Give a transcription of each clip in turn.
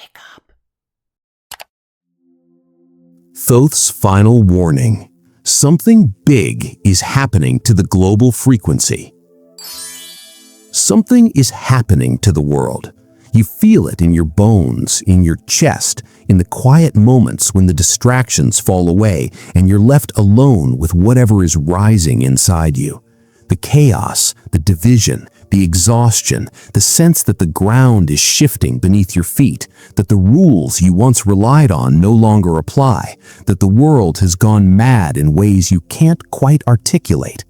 Wake up. Thoth's final warning. Something big is happening to the global frequency. Something is happening to the world. You feel it in your bones, in your chest, in the quiet moments when the distractions fall away and you're left alone with whatever is rising inside you. The chaos, the division, the exhaustion, the sense that the ground is shifting beneath your feet, that the rules you once relied on no longer apply, that the world has gone mad in ways you can't quite articulate.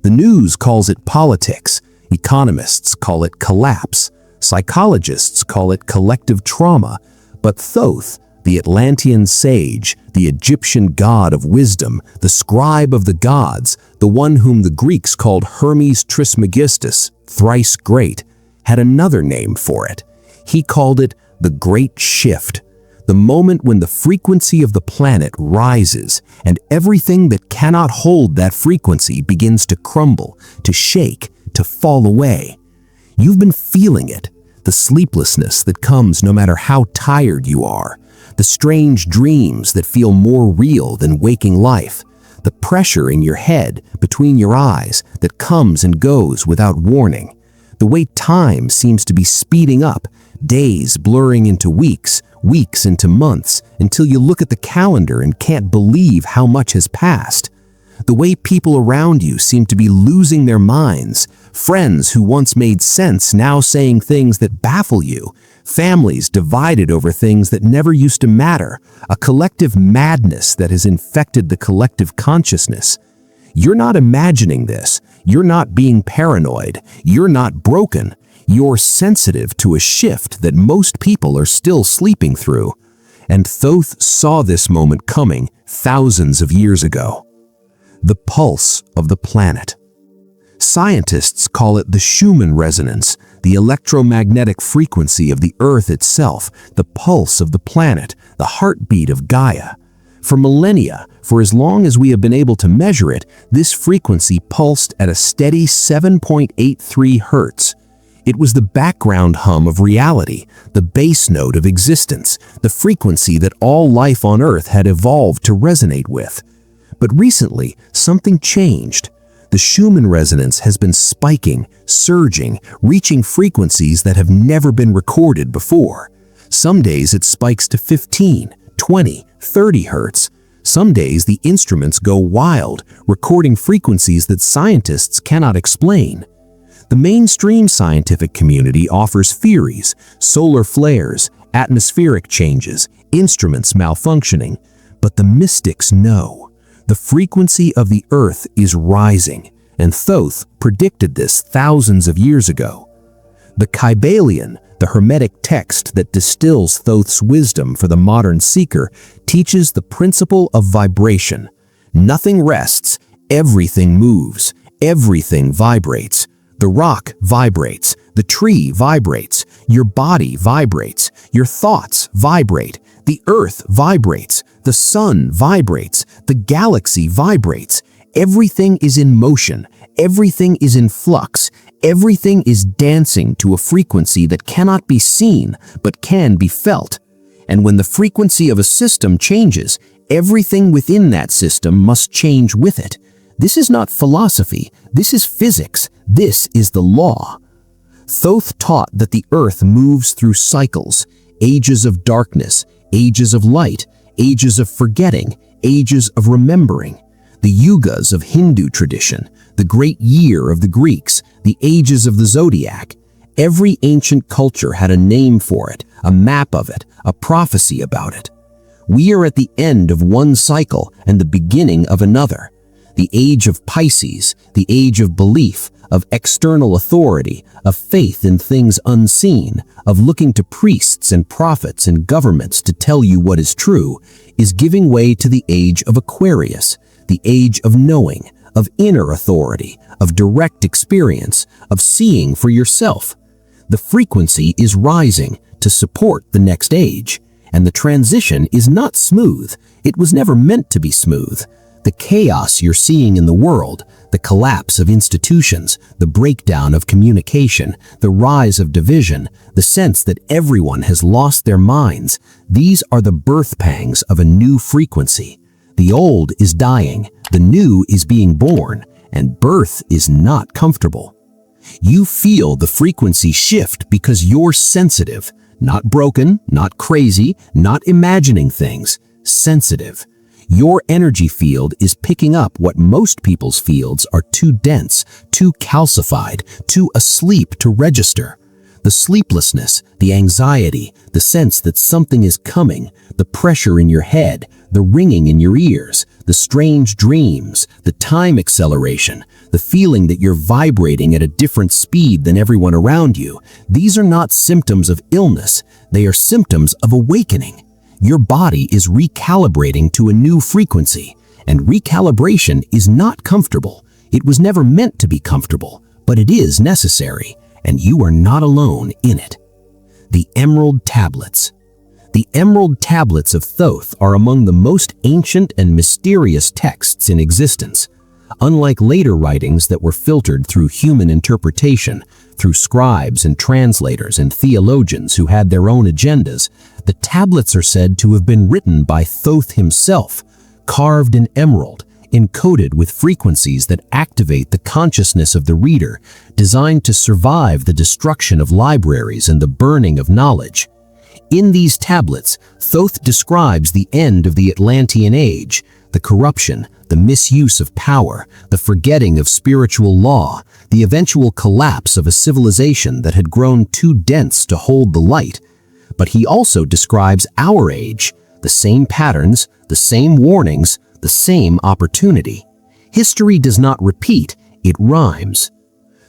The news calls it politics, economists call it collapse, psychologists call it collective trauma, but Thoth, the Atlantean sage, the Egyptian god of wisdom, the scribe of the gods, the one whom the Greeks called Hermes Trismegistus, thrice great, had another name for it. He called it the Great Shift, the moment when the frequency of the planet rises and everything that cannot hold that frequency begins to crumble, to shake, to fall away. You've been feeling it, the sleeplessness that comes no matter how tired you are, the strange dreams that feel more real than waking life, the pressure in your head, between your eyes, that comes and goes without warning, the way time seems to be speeding up, days blurring into weeks, weeks into months, until you look at the calendar and can't believe how much has passed. The way people around you seem to be losing their minds, friends who once made sense now saying things that baffle you, families divided over things that never used to matter, a collective madness that has infected the collective consciousness. You're not imagining this. You're not being paranoid. You're not broken. You're sensitive to a shift that most people are still sleeping through. And Thoth saw this moment coming thousands of years ago. The pulse of the planet. Scientists call it the Schumann Resonance, the electromagnetic frequency of the Earth itself, the pulse of the planet, the heartbeat of Gaia. For millennia, for as long as we have been able to measure it, this frequency pulsed at a steady 7.83 hertz. It was the background hum of reality, the bass note of existence, the frequency that all life on Earth had evolved to resonate with. But recently, something changed. The Schumann resonance has been spiking, surging, reaching frequencies that have never been recorded before. Some days it spikes to 15, 20, 30 hertz. Some days the instruments go wild, recording frequencies that scientists cannot explain. The mainstream scientific community offers theories, solar flares, atmospheric changes, instruments malfunctioning, but the mystics know. The frequency of the Earth is rising, and Thoth predicted this thousands of years ago. The Kybalion, the Hermetic text that distills Thoth's wisdom for the modern seeker, teaches the principle of vibration. Nothing rests, everything moves, everything vibrates. The rock vibrates, the tree vibrates, your body vibrates, your thoughts vibrate, the earth vibrates, the sun vibrates, the galaxy vibrates. Everything is in motion, everything is in flux, everything is dancing to a frequency that cannot be seen but can be felt. And when the frequency of a system changes, everything within that system must change with it. This is not philosophy, this is physics, this is the law. Thoth taught that the earth moves through cycles, ages of darkness, ages of light, ages of forgetting, ages of remembering. The yugas of Hindu tradition, the great year of the Greeks, the ages of the zodiac. Every ancient culture had a name for it, a map of it, a prophecy about it. We are at the end of one cycle and the beginning of another. The age of Pisces, the age of belief, of external authority, of faith in things unseen, of looking to priests and prophets and governments to tell you what is true, is giving way to the age of Aquarius, the age of knowing, of inner authority, of direct experience, of seeing for yourself. The frequency is rising to support the next age, and the transition is not smooth. It was never meant to be smooth. The chaos you're seeing in the world, the collapse of institutions, the breakdown of communication, the rise of division, the sense that everyone has lost their minds, these are the birth pangs of a new frequency. The old is dying, the new is being born, and birth is not comfortable. You feel the frequency shift because you're sensitive, not broken, not crazy, not imagining things, sensitive. Your energy field is picking up what most people's fields are too dense, too calcified, too asleep to register. The sleeplessness, the anxiety, the sense that something is coming, the pressure in your head, the ringing in your ears, the strange dreams, the time acceleration, the feeling that you're vibrating at a different speed than everyone around you. These are not symptoms of illness, they are symptoms of awakening. Your body is recalibrating to a new frequency, and recalibration is not comfortable. It was never meant to be comfortable, but it is necessary, and you are not alone in it. The Emerald Tablets. The Emerald Tablets of Thoth are among the most ancient and mysterious texts in existence. Unlike later writings that were filtered through human interpretation, through scribes and translators and theologians who had their own agendas, the tablets are said to have been written by Thoth himself, carved in emerald, encoded with frequencies that activate the consciousness of the reader, designed to survive the destruction of libraries and the burning of knowledge. In these tablets, Thoth describes the end of the Atlantean Age, the corruption, the misuse of power, the forgetting of spiritual law, the eventual collapse of a civilization that had grown too dense to hold the light. But he also describes our age, the same patterns, the same warnings, the same opportunity. History does not repeat, it rhymes.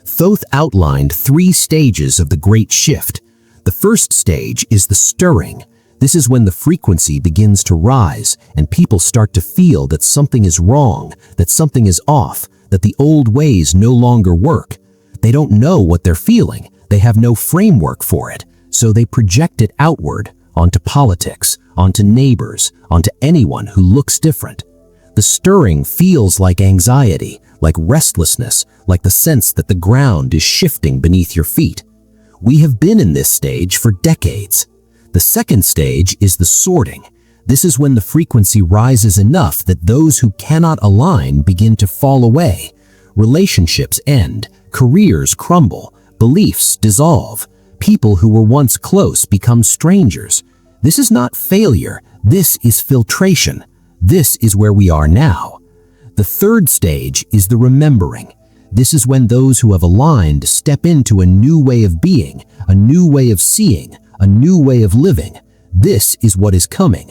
Thoth outlined 3 stages of the Great Shift. The first stage is the stirring. This is when the frequency begins to rise and people start to feel that something is wrong, that something is off, that the old ways no longer work. They don't know what they're feeling. They have no framework for it, so they project it outward, onto politics, onto neighbors, onto anyone who looks different. The stirring feels like anxiety, like restlessness, like the sense that the ground is shifting beneath your feet. We have been in this stage for decades. The second stage is the sorting. This is when the frequency rises enough that those who cannot align begin to fall away. Relationships end, careers crumble, beliefs dissolve. People who were once close become strangers. This is not failure, this is filtration. This is where we are now. The third stage is the remembering. This is when those who have aligned step into a new way of being, a new way of seeing, a new way of living. This is what is coming.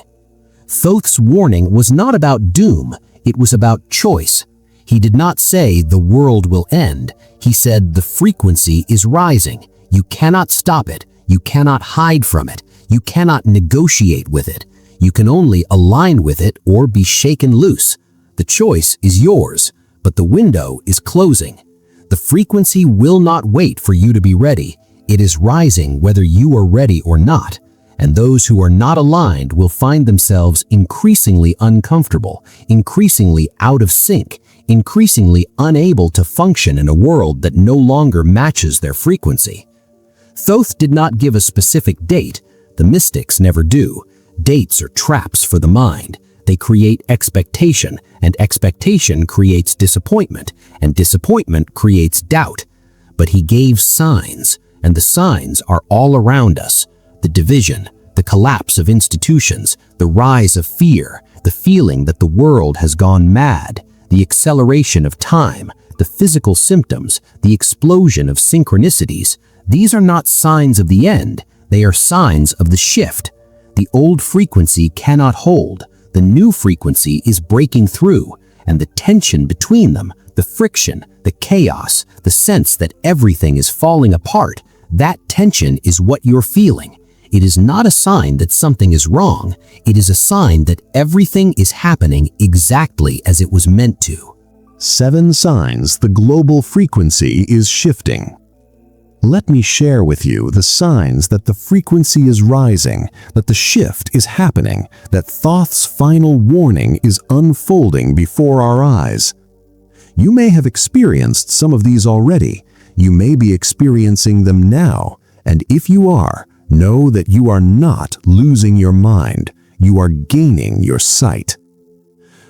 Thoth's warning was not about doom, it was about choice. He did not say the world will end. He said the frequency is rising. You cannot stop it. You cannot hide from it. You cannot negotiate with it. You can only align with it or be shaken loose. The choice is yours, but the window is closing. The frequency will not wait for you to be ready. It is rising whether you are ready or not, and those who are not aligned will find themselves increasingly uncomfortable, increasingly out of sync, increasingly unable to function in a world that no longer matches their frequency. Thoth did not give a specific date. The mystics never do. Dates are traps for the mind. They create expectation, and expectation creates disappointment, and disappointment creates doubt. But he gave signs, and the signs are all around us. The division, the collapse of institutions, the rise of fear, the feeling that the world has gone mad, the acceleration of time, the physical symptoms, the explosion of synchronicities. These are not signs of the end, they are signs of the shift. The old frequency cannot hold. The new frequency is breaking through, and the tension between them, the friction, the chaos, the sense that everything is falling apart, that tension is what you're feeling. It is not a sign that something is wrong. It is a sign that everything is happening exactly as it was meant to. 7 signs the global frequency is shifting. Let me share with you the signs that the frequency is rising, that the shift is happening, that Thoth's final warning is unfolding before our eyes. You may have experienced some of these already. You may be experiencing them now, and if you are, know that you are not losing your mind. You are gaining your sight.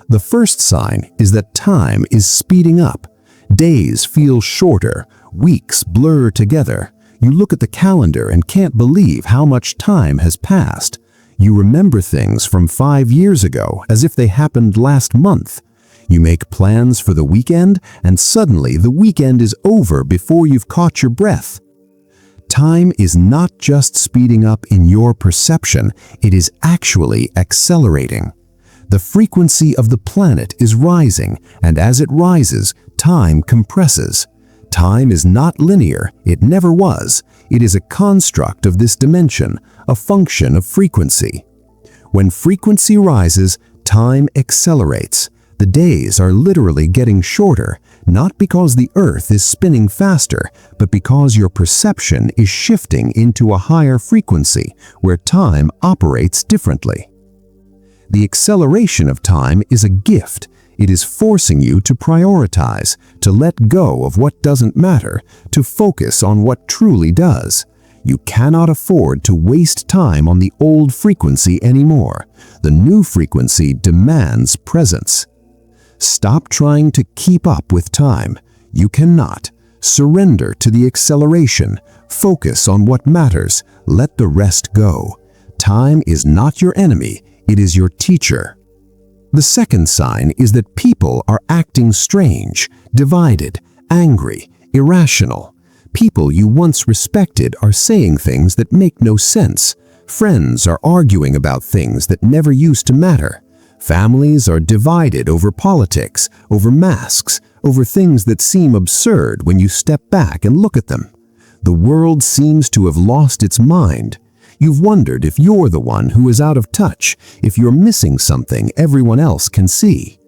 The first sign is that time is speeding up. Days feel shorter, weeks blur together. You look at the calendar and can't believe how much time has passed. You remember things from 5 years ago as if they happened last month. You make plans for the weekend, and suddenly the weekend is over before you've caught your breath. Time is not just speeding up in your perception, it is actually accelerating. The frequency of the planet is rising, and as it rises, time compresses. Time is not linear, it never was. It is a construct of this dimension, a function of frequency. When frequency rises, time accelerates. The days are literally getting shorter, not because the Earth is spinning faster, but because your perception is shifting into a higher frequency where time operates differently. The acceleration of time is a gift. It is forcing you to prioritize, to let go of what doesn't matter, to focus on what truly does. You cannot afford to waste time on the old frequency anymore. The new frequency demands presence. Stop trying to keep up with time. You cannot. Surrender to the acceleration. Focus on what matters. Let the rest go. Time is not your enemy. It is your teacher. The second sign is that people are acting strange, divided, angry, irrational. People you once respected are saying things that make no sense. Friends are arguing about things that never used to matter. Families are divided over politics, over masks, over things that seem absurd when you step back and look at them. The world seems to have lost its mind. You've wondered if you're the one who is out of touch, if you're missing something everyone else can see.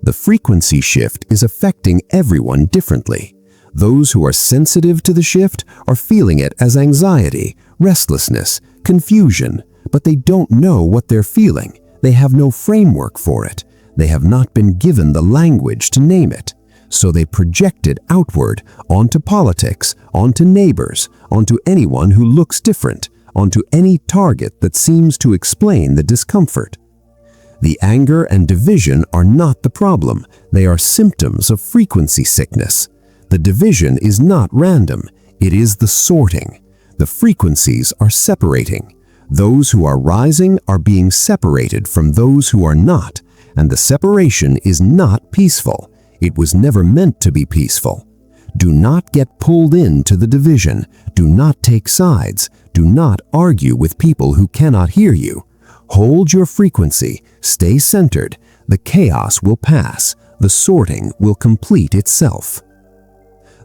The frequency shift is affecting everyone differently. Those who are sensitive to the shift are feeling it as anxiety, restlessness, confusion, but they don't know what they're feeling. They have no framework for it. They have not been given the language to name it. So they project it outward, onto politics, onto neighbors, onto anyone who looks different, onto any target that seems to explain the discomfort. The anger and division are not the problem. They are symptoms of frequency sickness. The division is not random. It is the sorting. The frequencies are separating. Those who are rising are being separated from those who are not, and the separation is not peaceful. It was never meant to be peaceful. Do not get pulled into the division. Do not take sides. Do not argue with people who cannot hear you. Hold your frequency. Stay centered. The chaos will pass. The sorting will complete itself.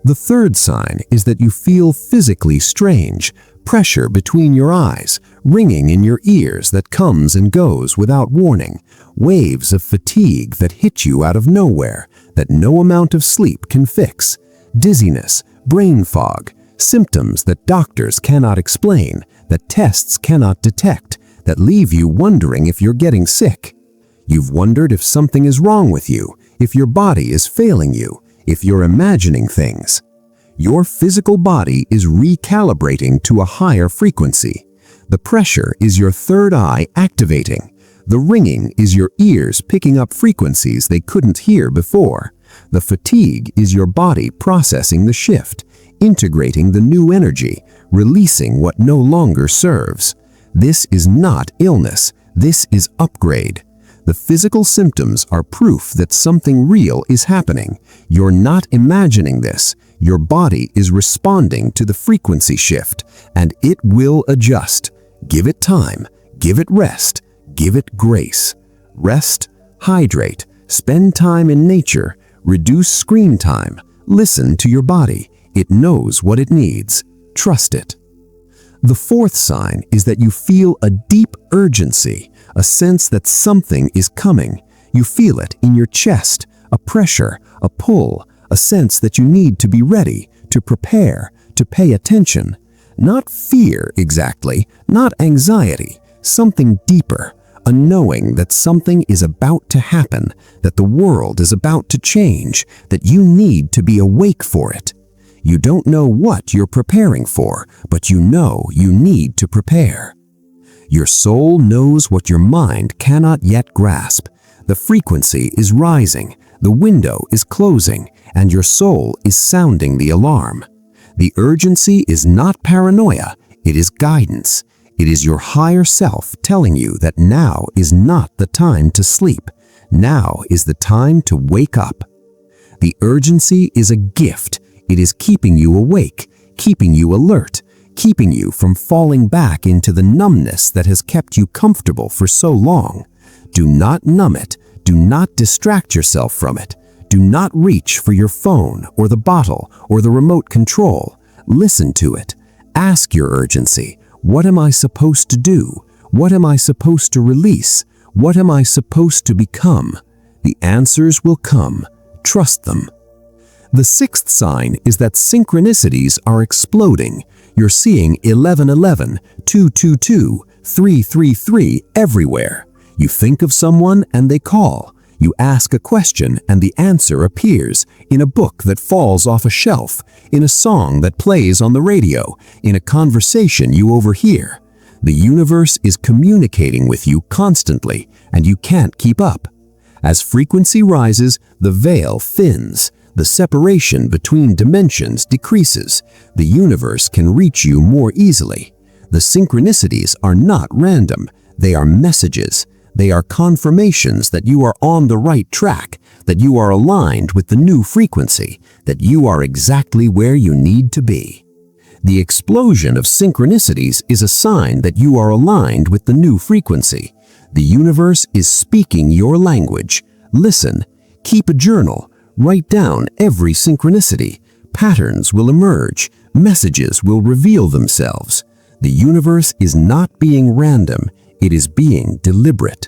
The third sign is that you feel physically strange, pressure between your eyes, ringing in your ears that comes and goes without warning, waves of fatigue that hit you out of nowhere that no amount of sleep can fix, dizziness, brain fog, symptoms that doctors cannot explain, that tests cannot detect, that leave you wondering if you're getting sick. You've wondered if something is wrong with you, if your body is failing you, if you're imagining things. Your physical body is recalibrating to a higher frequency. The pressure is your third eye activating. The ringing is your ears picking up frequencies they couldn't hear before. The fatigue is your body processing the shift, integrating the new energy, releasing what no longer serves. This is not illness. This is upgrade. The physical symptoms are proof that something real is happening. You're not imagining this. Your body is responding to the frequency shift, and it will adjust. Give it time. Give it rest. Give it grace. Rest, hydrate, spend time in nature, reduce screen time, listen to your body. It knows what it needs. Trust it. The fourth sign is that you feel a deep urgency, a sense that something is coming. You feel it in your chest, a pressure, a pull, a sense that you need to be ready, to prepare, to pay attention. Not fear exactly, not anxiety, something deeper, a knowing that something is about to happen, that the world is about to change, that you need to be awake for it. You don't know what you're preparing for, but you know you need to prepare. Your soul knows what your mind cannot yet grasp. The frequency is rising, the window is closing, and your soul is sounding the alarm. The urgency is not paranoia, it is guidance. It is your higher self telling you that now is not the time to sleep. Now is the time to wake up. The urgency is a gift. It is keeping you awake, keeping you alert, keeping you from falling back into the numbness that has kept you comfortable for so long. Do not numb it. Do not distract yourself from it. Do not reach for your phone or the bottle or the remote control. Listen to it. Ask your urgency. What am I supposed to do? What am I supposed to release? What am I supposed to become? The answers will come. Trust them. The sixth sign is that synchronicities are exploding. You're seeing 1111, 222, 333 everywhere. You think of someone and they call. You ask a question and the answer appears in a book that falls off a shelf, in a song that plays on the radio, in a conversation you overhear. The universe is communicating with you constantly and you can't keep up. As frequency rises, the veil thins. The separation between dimensions decreases. The universe can reach you more easily. The synchronicities are not random. They are messages. They are confirmations that you are on the right track, that you are aligned with the new frequency, that you are exactly where you need to be. The explosion of synchronicities is a sign that you are aligned with the new frequency. The universe is speaking your language. Listen, keep a journal, write down every synchronicity. Patterns will emerge, messages will reveal themselves. The universe is not being random. It is being deliberate.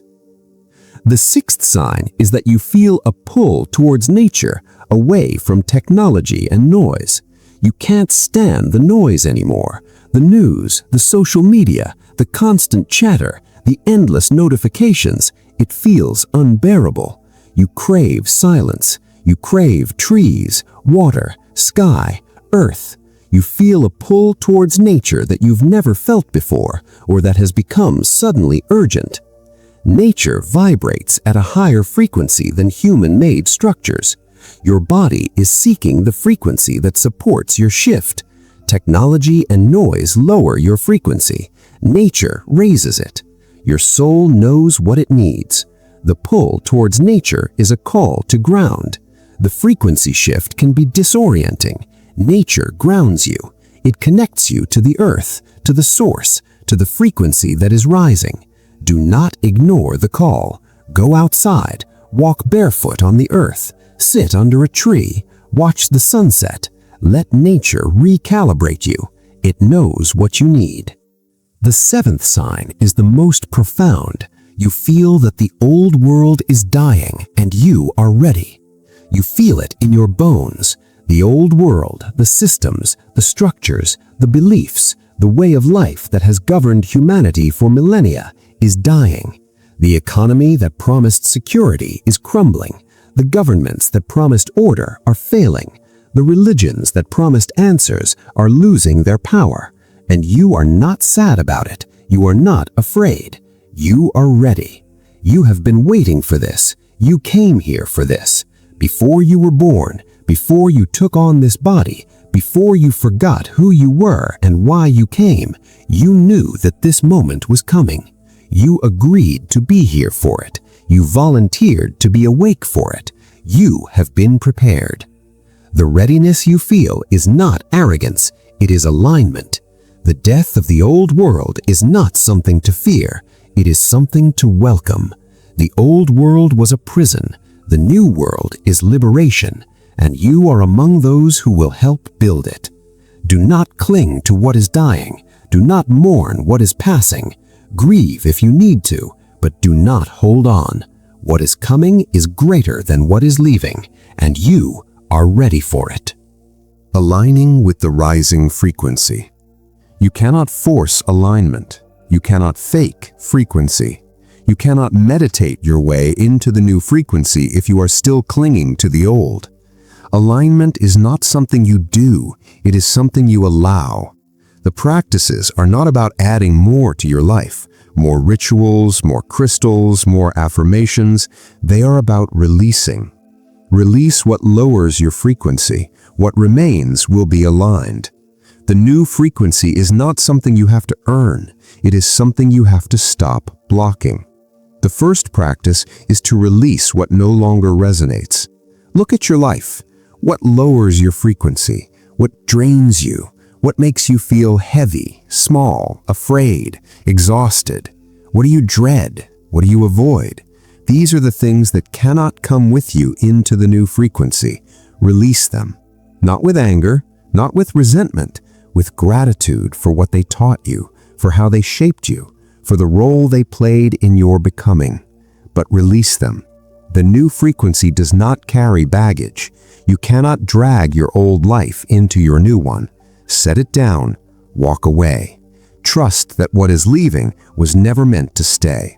The sixth sign is that you feel a pull towards nature, away from technology and noise. You can't stand the noise anymore. The news, the social media, the constant chatter, the endless notifications, it feels unbearable. You crave silence. You crave trees, water, sky, earth. You feel a pull towards nature that you've never felt before or that has become suddenly urgent. Nature vibrates at a higher frequency than human-made structures. Your body is seeking the frequency that supports your shift. Technology and noise lower your frequency. Nature raises it. Your soul knows what it needs. The pull towards nature is a call to ground. The frequency shift can be disorienting. Nature grounds you. It connects you to the earth, to the source, to the frequency that is rising. Do not ignore the call. Go outside, walk barefoot on the earth, sit under a tree, watch the sunset. Let nature recalibrate you. It knows what you need. The seventh sign is the most profound. You feel that the old world is dying and you are ready. You feel it in your bones. The old world, the systems, the structures, the beliefs, the way of life that has governed humanity for millennia is dying. The economy that promised security is crumbling. The governments that promised order are failing. The religions that promised answers are losing their power. And you are not sad about it. You are not afraid. You are ready. You have been waiting for this. You came here for this. Before you were born, before you took on this body, before you forgot who you were and why you came, you knew that this moment was coming. You agreed to be here for it. You volunteered to be awake for it. You have been prepared. The readiness you feel is not arrogance, it is alignment. The death of the old world is not something to fear, it is something to welcome. The old world was a prison. The new world is liberation, and you are among those who will help build it. Do not cling to what is dying. Do not mourn what is passing. Grieve if you need to, but do not hold on. What is coming is greater than what is leaving, and you are ready for it. Aligning with the rising frequency. You cannot force alignment. You cannot fake frequency. You cannot meditate your way into the new frequency if you are still clinging to the old. Alignment is not something you do, it is something you allow. The practices are not about adding more to your life, more rituals, more crystals, more affirmations. They are about releasing. Release what lowers your frequency. What remains will be aligned. The new frequency is not something you have to earn. It is something you have to stop blocking. The first practice is to release what no longer resonates. Look at your life. What lowers your frequency? What drains you? What makes you feel heavy, small, afraid, exhausted? What do you dread? What do you avoid? These are the things that cannot come with you into the new frequency. Release them. Not with anger, not with resentment, with gratitude for what they taught you, for how they shaped you, for the role they played in your becoming. But release them. The new frequency does not carry baggage. You cannot drag your old life into your new one. Set it down. Walk away. Trust that what is leaving was never meant to stay.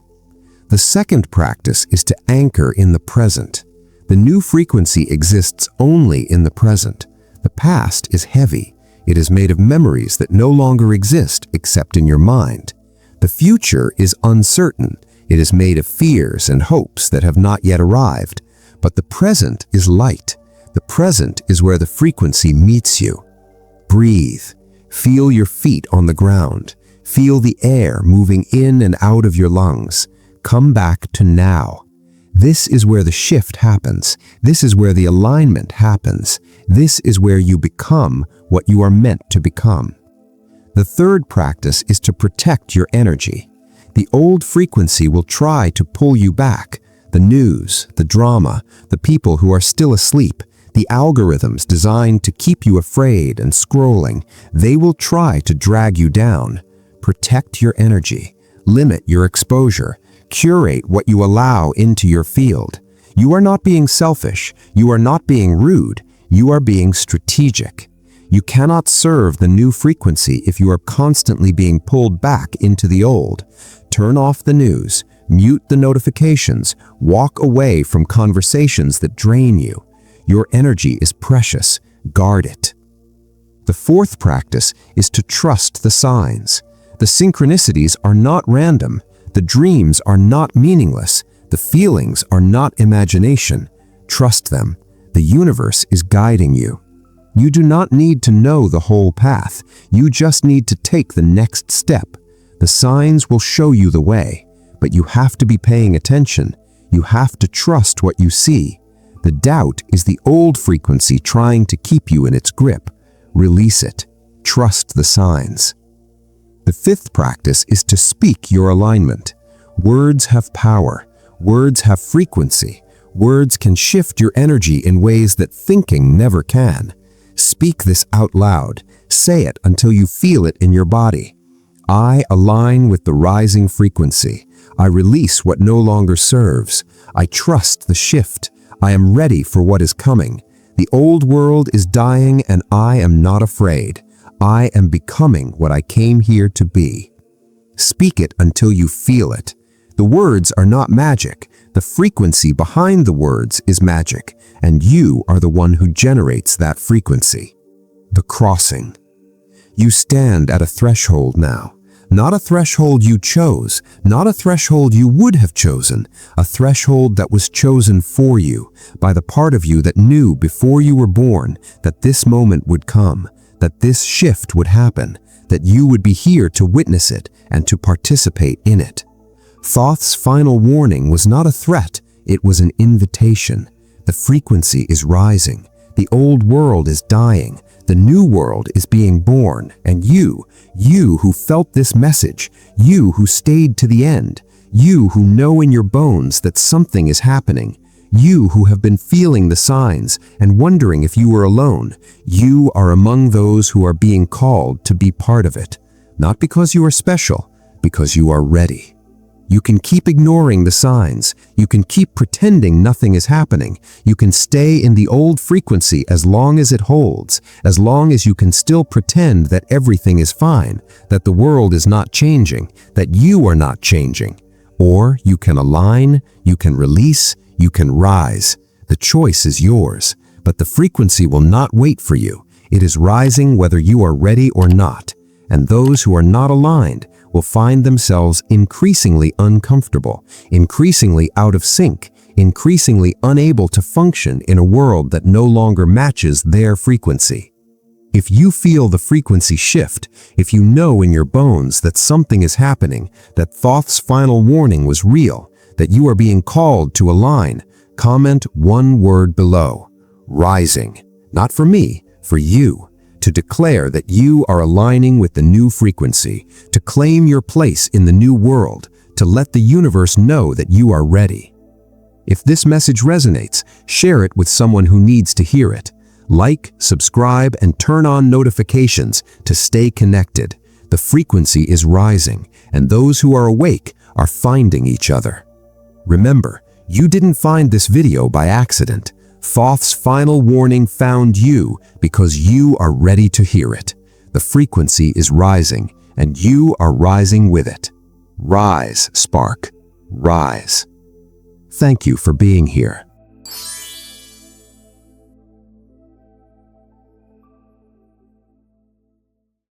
The second practice is to anchor in the present. The new frequency exists only in the present. The past is heavy. It is made of memories that no longer exist except in your mind. The future is uncertain. It is made of fears and hopes that have not yet arrived. But the present is light. The present is where the frequency meets you. Breathe. Feel your feet on the ground. Feel the air moving in and out of your lungs. Come back to now. This is where the shift happens. This is where the alignment happens. This is where you become what you are meant to become. The third practice is to protect your energy. The old frequency will try to pull you back. The news, the drama, the people who are still asleep, the algorithms designed to keep you afraid and scrolling, they will try to drag you down. Protect your energy. Limit your exposure. Curate what you allow into your field. You are not being selfish. You are not being rude. You are being strategic. You cannot serve the new frequency if you are constantly being pulled back into the old. Turn off the news. Mute the notifications. Walk away from conversations that drain you. Your energy is precious. Guard it. The fourth practice is to trust the signs. The synchronicities are not random. The dreams are not meaningless. The feelings are not imagination. Trust them. The universe is guiding you. You do not need to know the whole path. You just need to take the next step. The signs will show you the way, but you have to be paying attention. You have to trust what you see. The doubt is the old frequency trying to keep you in its grip. Release it. Trust the signs. The fifth practice is to speak your alignment. Words have power. Words have frequency. Words can shift your energy in ways that thinking never can. Speak this out loud. Say it until you feel it in your body. I align with the rising frequency. I release what no longer serves. I trust the shift. I am ready for what is coming. The old world is dying and I am not afraid. I am becoming what I came here to be. Speak it until you feel it. The words are not magic. The frequency behind the words is magic, and you are the one who generates that frequency. The crossing. You stand at a threshold now. Not a threshold you chose, not a threshold you would have chosen, a threshold that was chosen for you by the part of you that knew before you were born that this moment would come, that this shift would happen, that you would be here to witness it and to participate in it. Thoth's final warning was not a threat, it was an invitation. The frequency is rising. The old world is dying. The new world is being born. And you who felt this message, you who stayed to the end, you who know in your bones that something is happening, you who have been feeling the signs and wondering if you were alone, you are among those who are being called to be part of it. Not because you are special, because you are ready. You can keep ignoring the signs. You can keep pretending nothing is happening. You can stay in the old frequency as long as it holds, as long as you can still pretend that everything is fine, that the world is not changing, that you are not changing. Or you can align, you can release, you can rise. The choice is yours, but the frequency will not wait for you. It is rising whether you are ready or not. And those who are not aligned will find themselves increasingly uncomfortable, increasingly out of sync, increasingly unable to function in a world that no longer matches their frequency. If you feel the frequency shift, if you know in your bones that something is happening, that Thoth's final warning was real, that you are being called to align, comment one word below: rising. Not for me, for you. To declare that you are aligning with the new frequency, to claim your place in the new world, to let the universe know that you are ready. If this message resonates, share it with someone who needs to hear it. Like, subscribe, and turn on notifications to stay connected. The frequency is rising, and those who are awake are finding each other. Remember, you didn't find this video by accident. Thoth's final warning found you because you are ready to hear it. The frequency is rising, and you are rising with it. Rise, spark. Rise. Thank you for being here.